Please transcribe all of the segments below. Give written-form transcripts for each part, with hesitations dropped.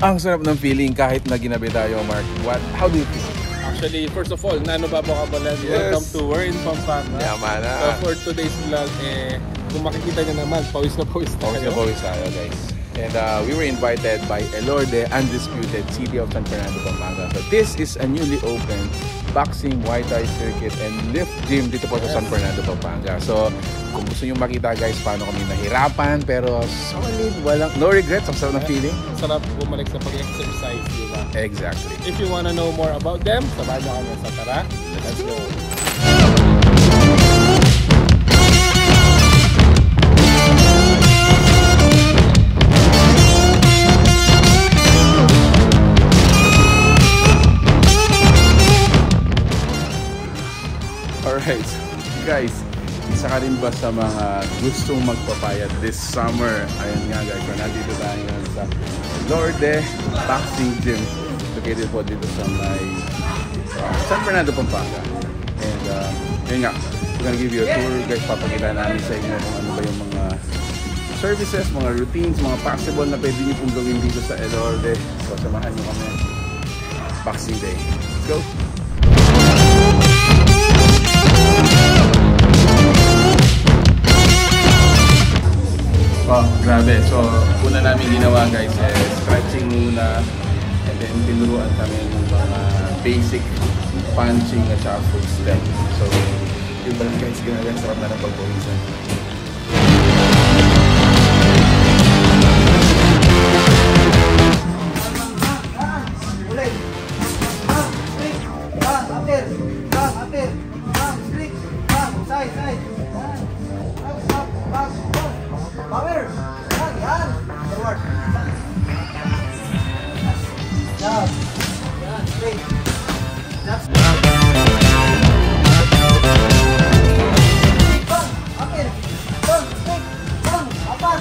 Ang sarap ng feeling kahit na ginabi tayo, Mark. How do you feel? Actually, first of all, Nanobabo Kabalan, welcome to We're in Pampanga. Yaman na. So for today's vlog, kung makikita nyo naman, pawis na pawis tayo. Pawis na pawis tayo, guys. And we were invited by Elorde, Undisputed, City of San Fernando, Pampanga. So this is a newly opened boxing, Muay Thai circuit, and lift gym dito po sa San Fernando, Pampanga. So kung gusto nyo makita, guys, paano kami nahirapan, pero solid, no regrets, ang sarap ng feeling. Sarap bumalik sa pag-exercise, di ba? Exactly. If you wanna know more about them, sabahan nyo kami sa tara. Let's go! Alright, guys, isa ka rin ba sa mga gustong magpapayat this summer? Ayun nga, guys, so nandito tayo sa Elorde Boxing Gym, located po dito sa may San Fernando, Pampanga. And yun nga, we're gonna give you a tour, guys. Papakita namin sa inyo kung ano ba yung mga services, mga routines, mga possible na pwede nyo pong gawin dito sa Elorde. So samahan nyo kami. Boxing Day. Let's go! Oh, grabe. So, una namin ginawa, guys, stretching muna, and then tinuruan kami ng mga basic punching at saka foot step. So, yun ba lang, guys, ginagawa, sarap na ng pagpawisan. Power! Yan! Forward! Jab! Yan! Straight! Jab! Bang! Apir! Bang! Straight! Bang! Apat!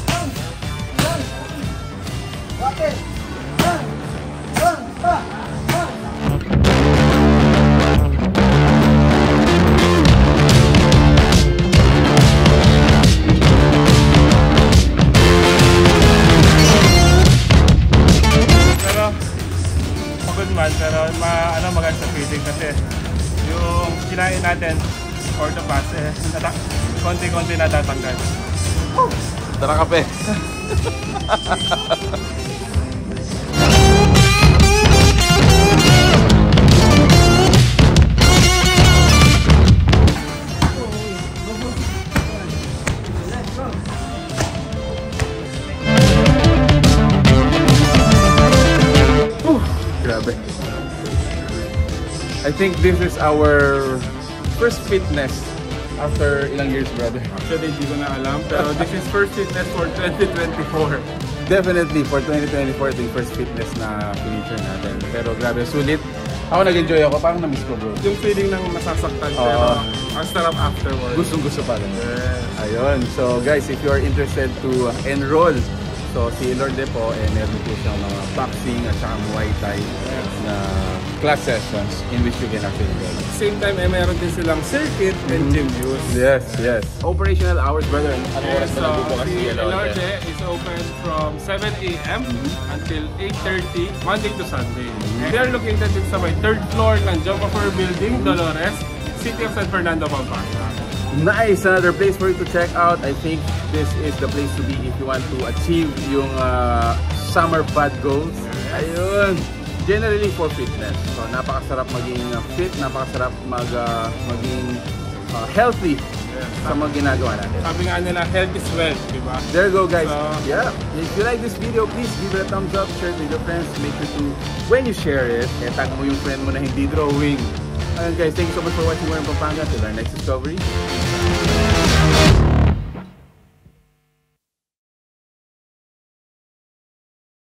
Bang! Bang! Apir! Bang! Bang! Bang! Bang! Pero maganda feeling kasi yung kinain natin for the past konti-konti natatanggal. Tara, kape! Grabe. I think this is our first fitness after ilang years, brother. Actually, hindi ko na alam, pero this is first fitness for 2024. Definitely for 2024, ito yung first fitness na finisher natin. Pero grabe, sulit. Ako nag-enjoy ako, parang na-miss ko, bro. Yung feeling ng masasaktan, pero ang sarap afterwards. Gustong-gusto pa rin. Yes. Ayun. So guys, if you are interested to enroll, so si Elorde po, meron po siyang mga boxing at saka Muay Thai na class sessions in which you can actually go. Same time, meron din silang circuit and gym use. Yes, yes. Operational hours, brother. Ano oras So, na nagbubukas si si Elorde? Elorde is open from 7 a.m. until 8:30, Monday to Sunday. They are located din sa may 3rd floor ng Jomafur Building, Dolores, City of San Fernando, Pampanga. Nice! Another place for you to check out. I think this is the place to be if you want to achieve yung summer bad goals. Ayun! Generally for fitness. So, napakasarap maging fit, napakasarap maging healthy sa mga ginagawa natin. Sabi nga nila, health is wealth, di ba? There you go, guys. So, yeah. If you like this video, please give it a thumbs up, share it with your friends. Make sure to, when you share it, tag mo yung friend mo na hindi drawing. Ayun, guys, thank you so much for watching We're in Pampanga. Till our next discovery.